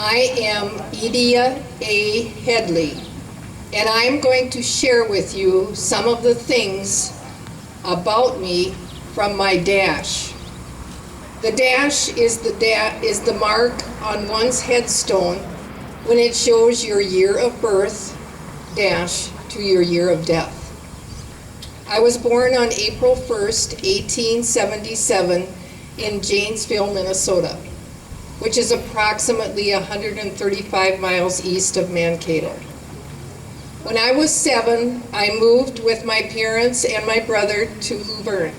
I am Edia Headley, and I'm going to share with you some of the things about me from my dash. The dash is the mark on one's headstone when it shows your year of birth, dash, to your year of death. I was born on April 1st, 1877 in Janesville, Minnesota, which is approximately 135 miles east of Mankato. When I was 7, I moved with my parents and my brother to Luverne.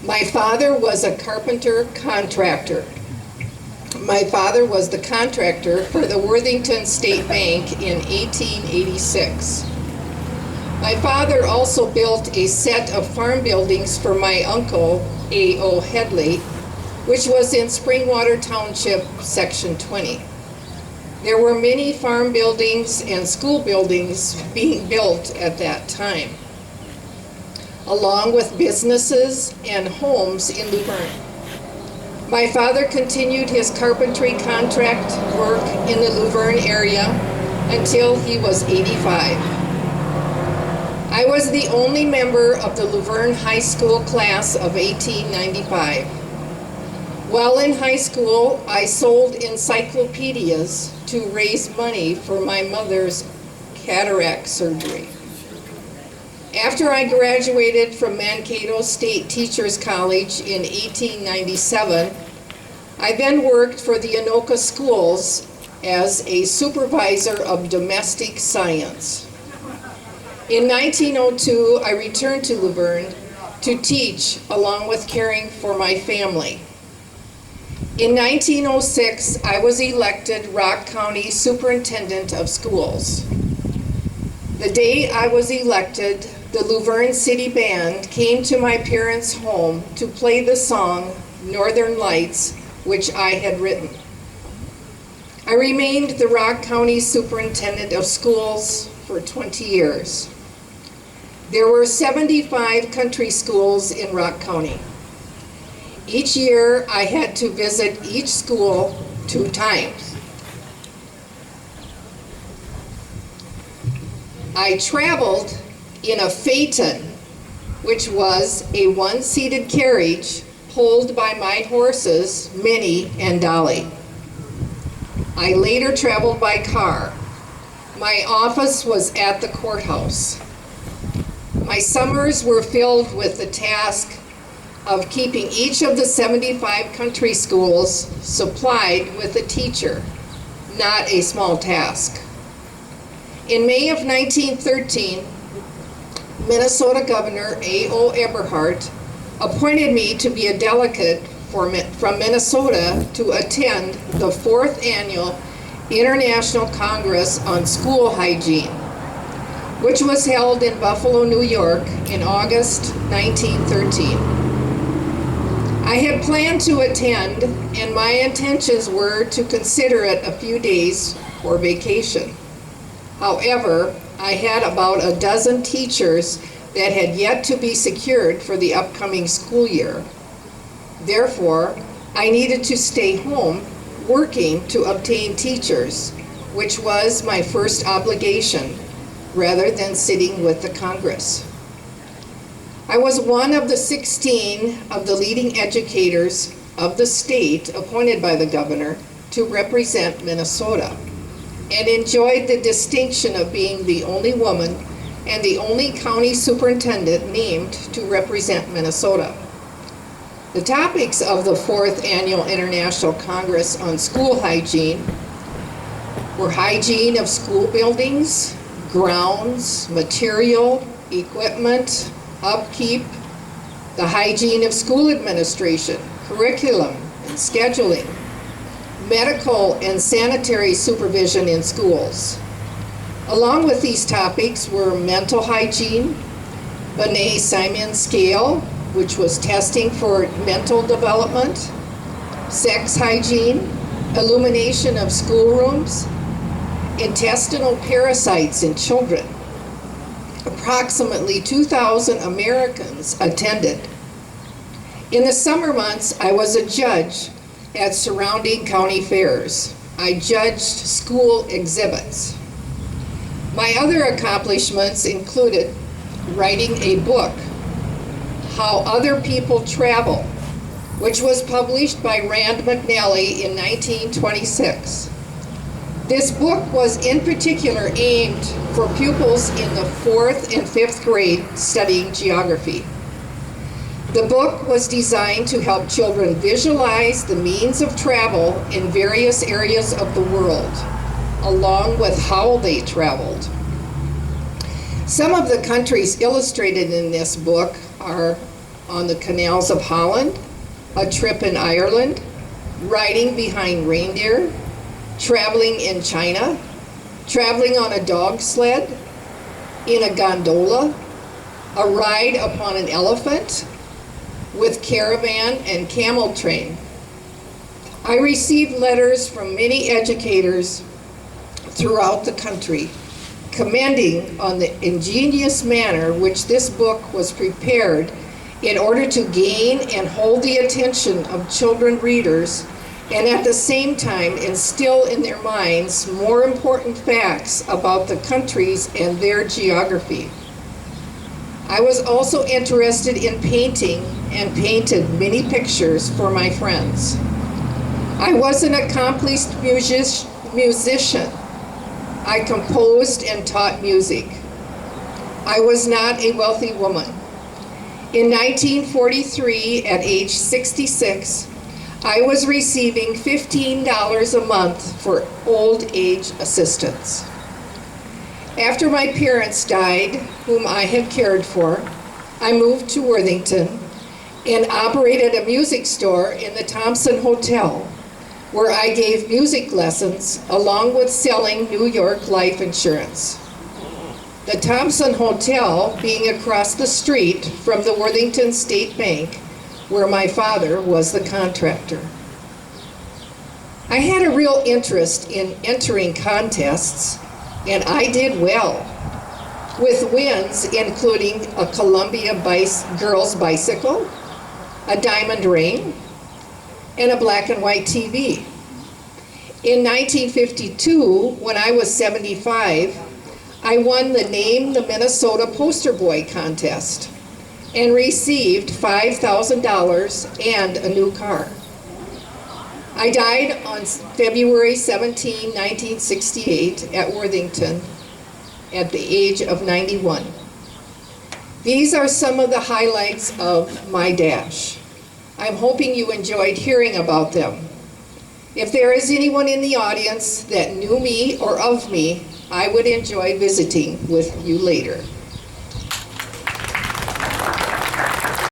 My father was a carpenter contractor. My father was the contractor for the Worthington State Bank in 1886. My father also built a set of farm buildings for my uncle, A.O. Headley, which was in Springwater Township, Section 20. There were many farm buildings and school buildings being built at that time, along with businesses and homes in Luverne. My father continued his carpentry contract work in the Luverne area until he was 85. I was the only member of the Luverne High School class of 1895. While in high school, I sold encyclopedias to raise money for my mother's cataract surgery. After I graduated from Mankato State Teachers College in 1897, I then worked for the Anoka schools as a supervisor of domestic science. In 1902, I returned to Luverne to teach along with caring for my family. In 1906, I was elected Rock County Superintendent of Schools. The day I was elected, the Luverne City Band came to my parents' home to play the song Northern Lights, which I had written. I remained the Rock County Superintendent of Schools for 20 years. There were 75 country schools in Rock County. Each year, I had to visit each school 2 times. I traveled in a phaeton, which was a 1-seated carriage pulled by my horses, Minnie and Dolly. I later traveled by car. My office was at the courthouse. My summers were filled with the task of keeping each of the 75 country schools supplied with a teacher, not a small task. In May of 1913, Minnesota Governor A.O. Eberhart appointed me to be a delegate from Minnesota to attend the 4th Annual International Congress on School Hygiene, which was held in Buffalo, New York in August 1913. I had planned to attend, and my intentions were to consider it a few days for vacation. However, I had about a dozen teachers that had yet to be secured for the upcoming school year. Therefore, I needed to stay home working to obtain teachers, which was my first obligation, rather than sitting with the Congress. I was one of the 16 of the leading educators of the state appointed by the governor to represent Minnesota, and enjoyed the distinction of being the only woman and the only county superintendent named to represent Minnesota. The topics of the 4th Annual International Congress on School Hygiene were hygiene of school buildings, grounds, material, equipment, upkeep, the hygiene of school administration, curriculum and scheduling, medical and sanitary supervision in schools. Along with these topics were mental hygiene, Binet-Simon scale, which was testing for mental development, sex hygiene, illumination of schoolrooms, intestinal parasites in children. Approximately 2,000 Americans attended. In the summer months, I was a judge at surrounding county fairs. I judged school exhibits. My other accomplishments included writing a book, How Other People Travel, which was published by Rand McNally in 1926. This book was in particular aimed for pupils in the 4th and 5th grade studying geography. The book was designed to help children visualize the means of travel in various areas of the world, along with how they traveled. Some of the countries illustrated in this book are on the canals of Holland, a trip in Ireland, riding behind reindeer, traveling in China, traveling on a dog sled, in a gondola, a ride upon an elephant, with caravan and camel train. I received letters from many educators throughout the country commending on the ingenious manner which this book was prepared in order to gain and hold the attention of children readers, and at the same time instill in their minds more important facts about the countries and their geography. I was also interested in painting and painted many pictures for my friends. I was an accomplished musician. I composed and taught music. I was not a wealthy woman. In 1943, at age 66, I was receiving $15 a month for old age assistance. After my parents died, whom I had cared for, I moved to Worthington and operated a music store in the Thompson Hotel, where I gave music lessons along with selling New York life insurance. The Thompson Hotel being across the street from the Worthington State Bank, where my father was the contractor. I had a real interest in entering contests, and I did well, with wins including a Columbia girls bicycle, a diamond ring, and a black and white TV. In 1952, when I was 75, I won the Name the Minnesota Poster Boy contest and received $5,000 and a new car. I died on February 17, 1968 at Worthington at the age of 91. These are some of the highlights of my dash. I'm hoping you enjoyed hearing about them. If there is anyone in the audience that knew me or of me, I would enjoy visiting with you later.